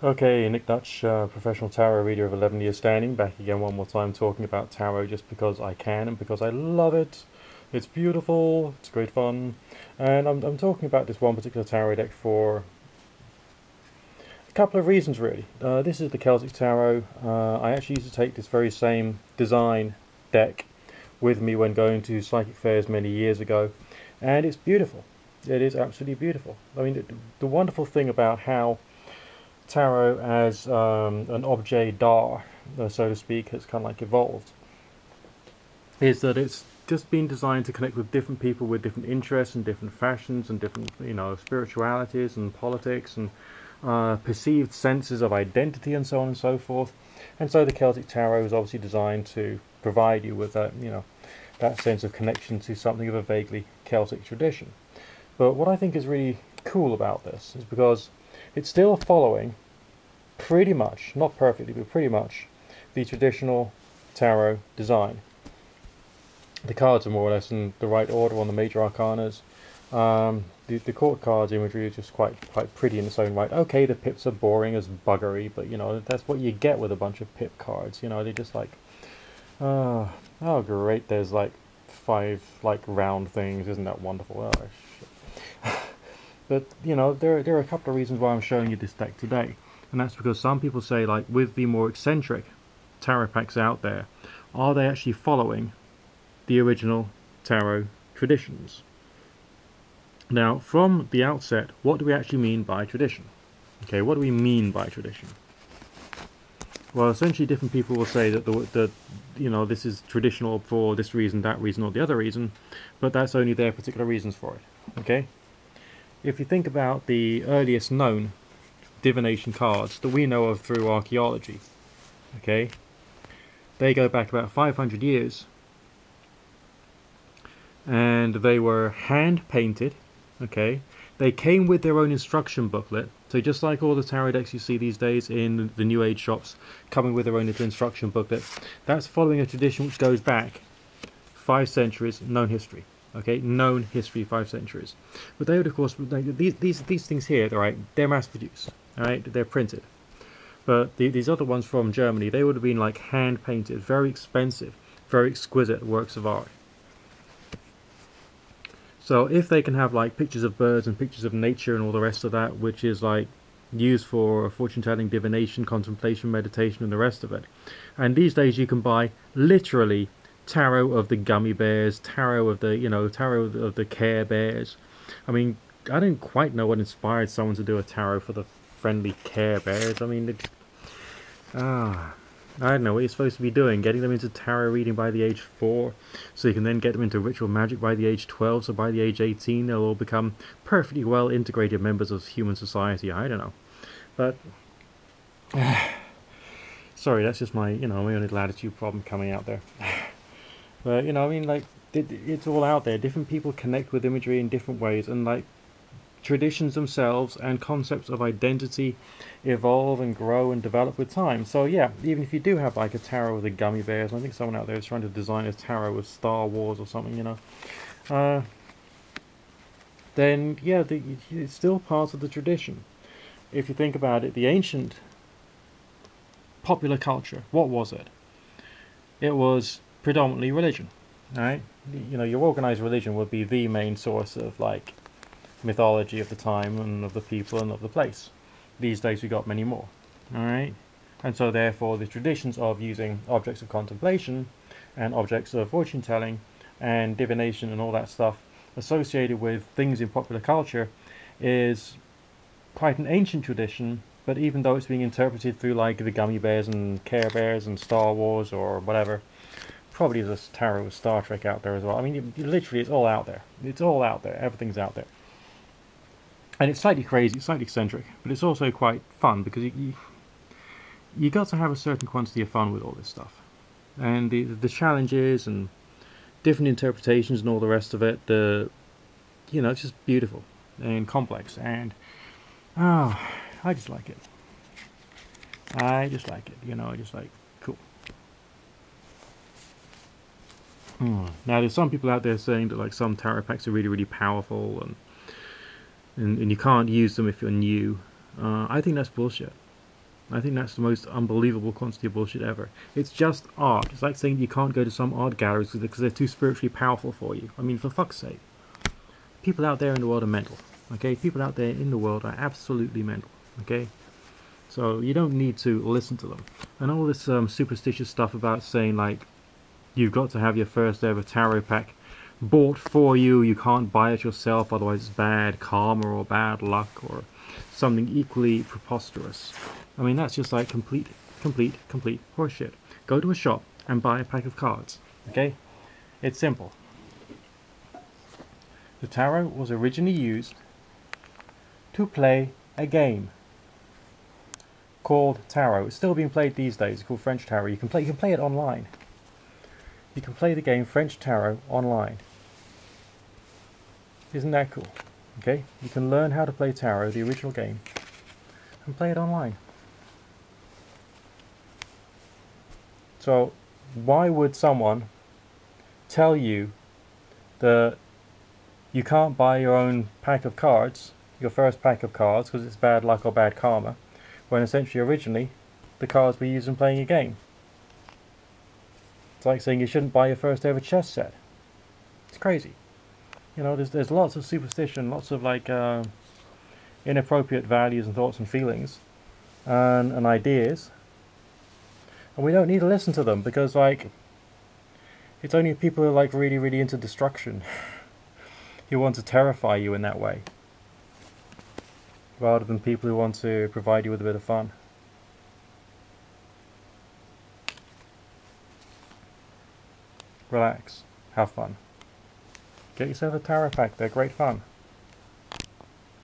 Okay, Nick Dutch, professional tarot reader of 11 years standing, back again one more time talking about tarot just because I can and because I love it. It's beautiful, it's great fun, and I'm talking about this one particular tarot deck for a couple of reasons really. This is the Celtic Tarot. I actually used to take this very same design deck with me when going to psychic fairs many years ago, and it's beautiful. It is absolutely beautiful. I mean, the wonderful thing about how tarot as an objet d'art, so to speak, has kind of like evolved, is that it's just been designed to connect with different people with different interests and different fashions and different, spiritualities and politics and perceived senses of identity and so on and so forth. And so the Celtic Tarot is obviously designed to provide you with that, that sense of connection to something of a vaguely Celtic tradition. But what I think is really cool about this is because it's still following pretty much, not perfectly, but pretty much the traditional tarot design. The cards are more or less in the right order on the major arcanas. The court cards imagery is just quite pretty in its own right. Okay, the pips are boring as buggery, but that's what you get with a bunch of pip cards. They just like, oh great, there's like 5 like round things, isn't that wonderful? Oh shit. But there are a couple of reasons why I'm showing you this deck today, and that's because some people say, like, with the more eccentric tarot packs out there, are they actually following the original tarot traditions? Now, from the outset, what do we actually mean by tradition? Okay, what do we mean by tradition? Well, essentially, different people will say that this is traditional for this reason, that reason, or the other reason, but that's only their particular reasons for it. Okay. If you think about the earliest known divination cards that we know of through archaeology, okay, they go back about 500 years, and they were hand painted. Okay, they came with their own instruction booklet, so just like all the tarot decks you see these days in the New Age shops coming with their own little instruction booklet, that's following a tradition which goes back 5 centuries, known history. Okay, known history, 5 centuries. But they would, of course, these things here, right, they're mass produced, right, they're printed. But these other ones from Germany, they would have been like hand painted, very expensive, very exquisite works of art. So if they can have like pictures of birds and pictures of nature and all the rest of that, which is like used for fortune telling, divination, contemplation, meditation, and the rest of it, and these days you can buy literally tarot of the gummy bears, tarot of the tarot of the Care Bears. I mean, I don't quite know what inspired someone to do a tarot for the friendly Care Bears. I mean, I don't know what you're supposed to be doing, getting them into tarot reading by the age 4, so you can then get them into ritual magic by the age 12, so by the age 18 they'll all become perfectly well integrated members of human society. I don't know. But sorry, that's just my my own little attitude problem coming out there. But I mean, like, it's all out there. Different people connect with imagery in different ways, and like traditions themselves and concepts of identity evolve and grow and develop with time. So yeah, even if you do have like a tarot with the gummy bears, I think someone out there is trying to design a tarot with Star Wars or something, then yeah, it's still part of the tradition. If you think about it, the ancient popular culture, what was it? It was predominantly religion, right? Your organized religion would be the main source of like mythology of the time and of the people and of the place. These days we got many more, alright? And so therefore the traditions of using objects of contemplation and objects of fortune telling and divination and all that stuff associated with things in popular culture is quite an ancient tradition. But even though it's being interpreted through like the gummy bears and Care Bears and Star Wars or whatever, probably there's a tarot with Star Trek out there as well. I mean, literally, it's all out there. It's all out there. Everything's out there. And it's slightly crazy, it's slightly eccentric, but it's also quite fun because you got to have a certain quantity of fun with all this stuff. And the challenges and different interpretations and all the rest of it, it's just beautiful and complex. And, I just like it. I just like it, I just like, cool. Now, there's some people out there saying that like some tarot packs are really, really powerful and you can't use them if you're new. I think that's bullshit. I think that's the most unbelievable quantity of bullshit ever. It's just art. It's like saying you can't go to some art galleries because they're too spiritually powerful for you. I mean, for fuck's sake. People out there in the world are mental. Okay? People out there in the world are absolutely mental. Okay? So you don't need to listen to them. And all this superstitious stuff about saying, like, you've got to have your first ever tarot pack bought for you, you can't buy it yourself, otherwise it's bad karma or bad luck or something equally preposterous. I mean, that's just like complete horseshit. Go to a shop and buy a pack of cards, okay? It's simple. The tarot was originally used to play a game called tarot. It's still being played these days. It's called French tarot. You can play it online. You can play the game French tarot online. Isn't that cool? Okay, you can learn how to play tarot, the original game, and play it online. So why would someone tell you that you can't buy your own pack of cards, your first pack of cards, because it's bad luck or bad karma, when essentially originally the cards were used in playing a game? It's like saying you shouldn't buy your first ever chess set. It's crazy. You know, there's lots of superstition, lots of like inappropriate values and thoughts and feelings and ideas, and we don't need to listen to them because, like, it's only people who are like really into destruction who want to terrify you in that way, rather than people who want to provide you with a bit of fun. Relax, have fun. Get yourself a tarot pack, they're great fun.